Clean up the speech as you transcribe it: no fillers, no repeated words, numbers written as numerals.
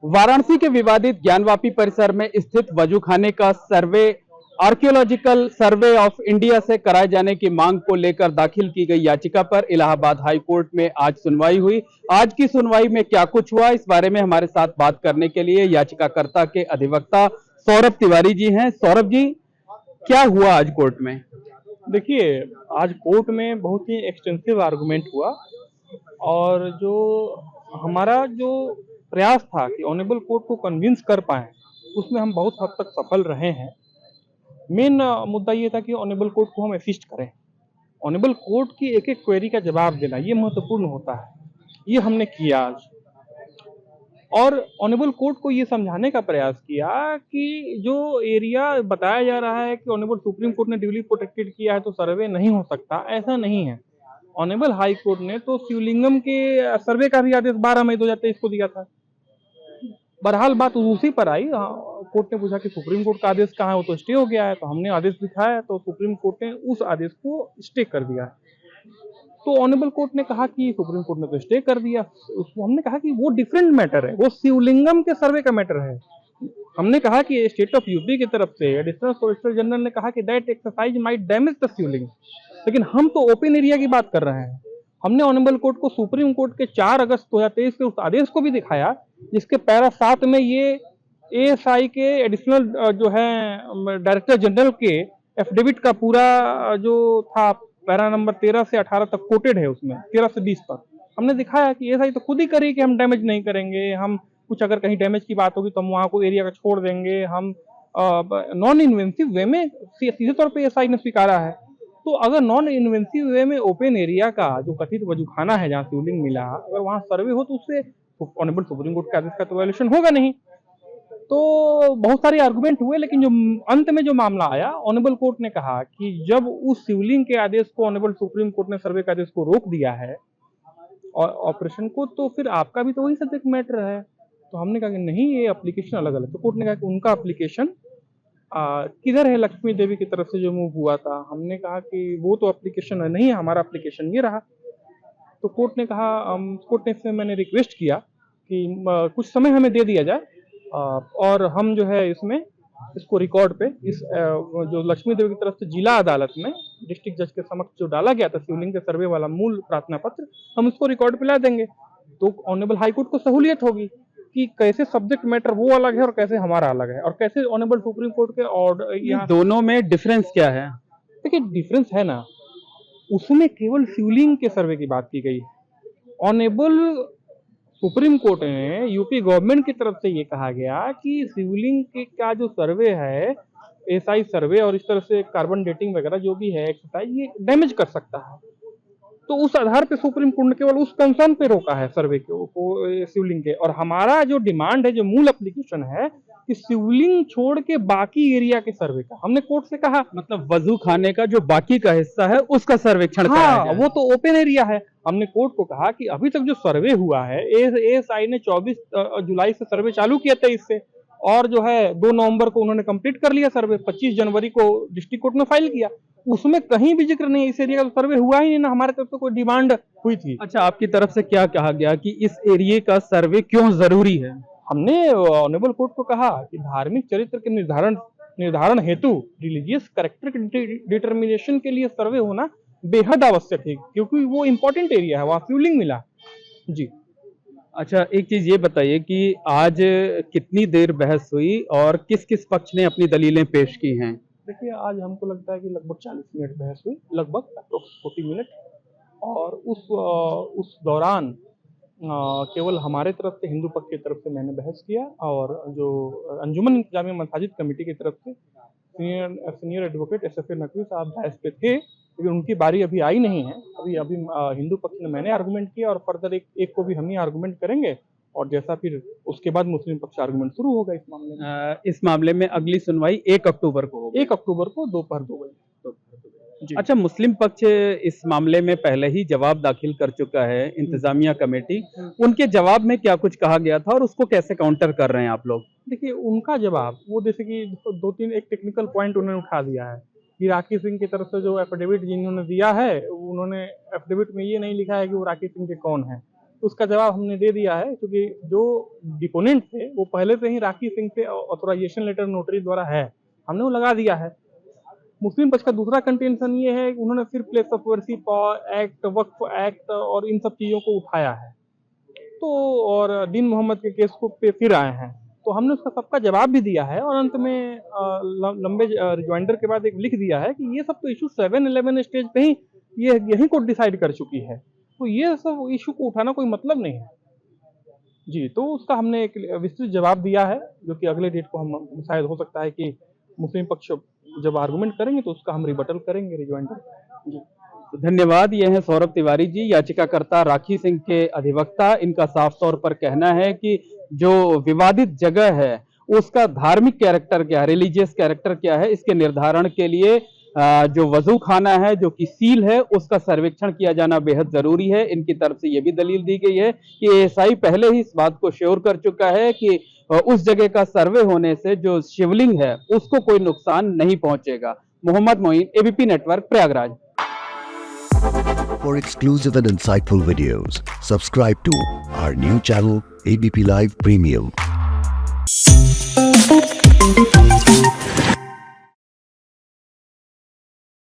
वाराणसी के विवादित ज्ञानवापी परिसर में स्थित वजूखाने का सर्वे आर्कियोलॉजिकल सर्वे ऑफ इंडिया से कराए जाने की मांग को लेकर दाखिल की गई याचिका पर इलाहाबाद हाई कोर्ट में आज सुनवाई हुई। आज की सुनवाई में क्या कुछ हुआ, इस बारे में हमारे साथ बात करने के लिए याचिकाकर्ता के अधिवक्ता सौरभ तिवारी जी हैं। सौरभ जी, क्या हुआ आज कोर्ट में? देखिए, आज कोर्ट में बहुत ही एक्सटेंसिव आर्गुमेंट हुआ और जो हमारा जो प्रयास था कि ऑनरेबल कोर्ट को कन्विंस कर पाएं, उसमें हम बहुत हद तक सफल रहे हैं। मेन मुद्दा ये था कि ऑनरेबल कोर्ट को हम असिस्ट करें। ऑनरेबल कोर्ट की एक-एक क्वेरी का जवाब देना ये महत्वपूर्ण होता है। ये हमने किया आज और ऑनरेबल कोर्ट को ये समझाने का प्रयास किया कि जो एरिया बताया जा रहा है कि ऑनरेबल सुप्रीम कोर्ट ने ड्यूली प्रोटेक्टेड किया है तो सर्वे नहीं हो सकता, ऐसा नहीं है। ऑनरेबल हाई कोर्ट ने तो शिवलिंगम के सर्वे का भी आदेश 12 मई 2023 को दिया था। बहरहाल बात उसी पर आई। कोर्ट ने पूछा कि सुप्रीम कोर्ट का आदेश कहाँ है, वो तो स्टे हो गया है। तो हमने आदेश दिखाया तो सुप्रीम कोर्ट ने उस आदेश को स्टे कर दिया है। तो ऑनरेबल कोर्ट ने कहा कि सुप्रीम कोर्ट ने तो स्टे कर दिया। उसको हमने कहा कि वो डिफरेंट मैटर है, वो शिवलिंगम के सर्वे का मैटर है। हमने कहा कि स्टेट ऑफ यूपी की तरफ से एडिशनल सॉलिसिटर जनरल ने कहा कि that exercise might damage the Shivling, लेकिन हम तो ओपन एरिया की बात कर रहे हैं। हमने ऑनरेबल कोर्ट को सुप्रीम कोर्ट के 4 अगस्त 2023 के उस आदेश को भी दिखाया जिसके पैरा 7 में ये एएसआई के एडिशनल जो है डायरेक्टर जनरल के एफिडेविट का पूरा जो था पैरा नंबर 13 से 18 तक कोटेड है, उसमें 13 से 20 तक हमने दिखाया कि एएसआई तो खुद ही करी कि हम डैमेज नहीं करेंगे, हम कुछ अगर कहीं डैमेज की बात होगी तो हम वहां को एरिया का छोड़ देंगे, हम नॉन इन्वेंसिव वे में सीधे तौर पे एएसआई ने स्वीकारा है। तो अगर नॉन इन्वेंसिव वे में ओपन एरिया का जो कथित वजूखाना है जहाँ शिवलिंग मिला, अगर वहां सर्वे हो तो उससे ऑनरेबल सुप्रीम कोर्ट के आदेश का तो वायलेशन होगा नहीं। तो बहुत सारे आर्गुमेंट हुए, लेकिन जो अंत में जो मामला आया, ऑनरेबल कोर्ट ने कहा कि जब उस शिवलिंग के आदेश को ऑनरेबल सुप्रीम कोर्ट ने सर्वे के आदेश को रोक दिया है और ऑपरेशन को, तो फिर आपका भी तो वही सब्जेक्ट मैटर है। तो हमने कहा कि नहीं, ये एप्लीकेशन अलग अलग। तो कोर्ट ने कहा कि उनका एप्लीकेशन किधर है, लक्ष्मी देवी की तरफ से जो मूव हुआ था। हमने कहा कि वो तो एप्लीकेशन नहीं है, हमारा एप्लीकेशन ये रहा। तो कोर्ट ने कहा, कोर्ट ने से मैंने रिक्वेस्ट किया कि कुछ समय हमें दे दिया जाए और हम जो है इसमें इसको रिकॉर्ड पे इस जो लक्ष्मी देवी की तरफ से जिला अदालत में डिस्ट्रिक्ट जज के समक्ष जो डाला गया था शिवलिंग के सर्वे वाला मूल प्रार्थना पत्र, हम उसको रिकॉर्ड पे ला देंगे। तो ऑनरेबल हाई कोर्ट को सहूलियत होगी कि कैसे सब्जेक्ट मैटर वो अलग है और कैसे हमारा अलग है, और कैसे ऑनरेबल सुप्रीम कोर्ट के ऑर्डर दोनों में डिफरेंस क्या है? देखिए, डिफरेंस है ना, उसमें केवल शिवलिंग के सर्वे की बात की गई। ऑनरेबल सुप्रीम कोर्ट ने यूपी गवर्नमेंट की तरफ से ये कहा गया कि शिवलिंग का जो सर्वे है, एसआई सर्वे और इस तरह से कार्बन डेटिंग वगैरह जो भी है एक्सरसाइज, ये डैमेज कर सकता है। तो उस आधार पे सुप्रीम कोर्ट ने केवल उस कंसर्न पे रोका है सर्वे को शिवलिंग के। और हमारा जो डिमांड है, जो मूल एप्लीकेशन है, कि शिवलिंग छोड़ के बाकी एरिया के सर्वे का, हमने कोर्ट से कहा मतलब वजू खाने का जो बाकी का हिस्सा है उसका सर्वेक्षण कराया हाँ, जाए। वो तो ओपन एरिया है। हमने कोर्ट को कहा कि अभी तक जो सर्वे हुआ है, एएसआई ने 24 जुलाई से सर्वे चालू किया था इससे, और जो है 2 नवंबर को उन्होंने कंप्लीट कर लिया सर्वे, 25 जनवरी को डिस्ट्रिक्ट कोर्ट में फाइल किया। उसमें कहीं भी जिक्र नहीं है इस एरिया का सर्वे हुआ ही नहीं, ना हमारे तरफ से कोई डिमांड हुई थी। अच्छा, आपकी तरफ से क्या कहा गया कि इस एरिया का सर्वे क्यों जरूरी है? हमने ऑनरेबल कोर्ट को कहा कि धार्मिक चरित्र के निर्धारण हेतु रिलीजियस कैरेक्टर के डिटर्मिनेशन के लिए सर्वे होना बेहद आवश्यक है, क्योंकि वो इम्पोर्टेंट एरिया है, वहाँ फ्यूलिंग मिला। जी। अच्छा, एक चीज ये बताइए कि आज कितनी देर बहस हुई और किस किस पक्ष ने अपनी दलीलें पेश की हैं? देखिए, आज हमको लगता है कि लगभग 40 मिनट बहस हुई, लगभग 40 मिनट। और उस दौरान केवल हमारे तरफ से, हिंदू पक्ष की तरफ से मैंने बहस किया, और जो अंजुमन इंतजामिया मसाजिद कमेटी की तरफ से सीनियर एडवोकेट एसएफए नकवी साहब बहस पे थे, लेकिन उनकी बारी अभी आई नहीं है। अभी अभी हिंदू पक्ष ने मैंने आर्गुमेंट किया और फर्दर एक को भी हम ही आर्गुमेंट करेंगे, और जैसा फिर उसके बाद मुस्लिम पक्ष आर्गुमेंट शुरू होगा इस मामले में। इस मामले में अगली सुनवाई 1 अक्टूबर को होगी। 1 अक्टूबर को दोपहर 2 बजे। अच्छा, मुस्लिम पक्ष इस मामले में पहले ही जवाब दाखिल कर चुका है, इंतजामिया कमेटी। उनके जवाब में क्या कुछ कहा गया था और उसको कैसे काउंटर कर रहे हैं आप लोग? देखिए, उनका जवाब वो जैसे कि 2-3 एक टेक्निकल पॉइंट उन्होंने उठा दिया है कि राखी सिंह की तरफ से जो एफिडेविट जिन्होंने दिया है, उन्होंने एफिडेविट में ये नहीं लिखा है कि वो राखी सिंह के कौन है। उसका जवाब हमने दे दिया है, क्योंकि जो डिपोनेंट थे वो पहले से ही राखी सिंह से ऑथोराइजेशन लेटर नोटरी द्वारा है, हमने वो लगा दिया है। मुस्लिम पक्ष का दूसरा कंटेंशन ये है कि उन्होंने फिर place of worship act, Waqf act और इन सब चीज़ों को उठाया है, तो और दीन मोहम्मद के केस को पे फिर आए हैं, तो हमने उसका सबका जवाब भी दिया है और अंत में लंबे रिजॉइंडर के बाद एक लिख दिया है कि ये सब तो इशू 7-11 स्टेज पे ही यही कोर्ट डिसाइड कर चुकी है, तो ये सब इशू को उठाना कोई मतलब नहीं है जी। तो उसका हमने एक विस्तृत जवाब दिया है, जो कि अगले डेट को हम शायद हो सकता है कि मुस्लिम पक्ष जब आर्गुमेंट करेंगे तो उसका हम रिबटल करेंगे रिजॉइंडर जी। तो धन्यवाद। ये हैं सौरभ तिवारी जी, याचिकाकर्ता राखी सिंह के अधिवक्ता। इनका साफ तौर पर कहना है कि जो विवादित जगह है उसका धार्मिक कैरेक्टर क्या है, रिलीजियस कैरेक्टर क्या है, इसके निर्धारण के लिए जो वजू खाना है, जो कि सील है, उसका सर्वेक्षण किया जाना बेहद जरूरी है। इनकी तरफ से यह भी दलील दी गई है कि एएसआई पहले ही इस बात को श्योर कर चुका है कि उस जगह का सर्वे होने से जो शिवलिंग है उसको कोई नुकसान नहीं पहुंचेगा। Mohammed Moin, ABP network, Prayagraj. For exclusive and insightful videos, subscribe to our new channel ABP Live Premium.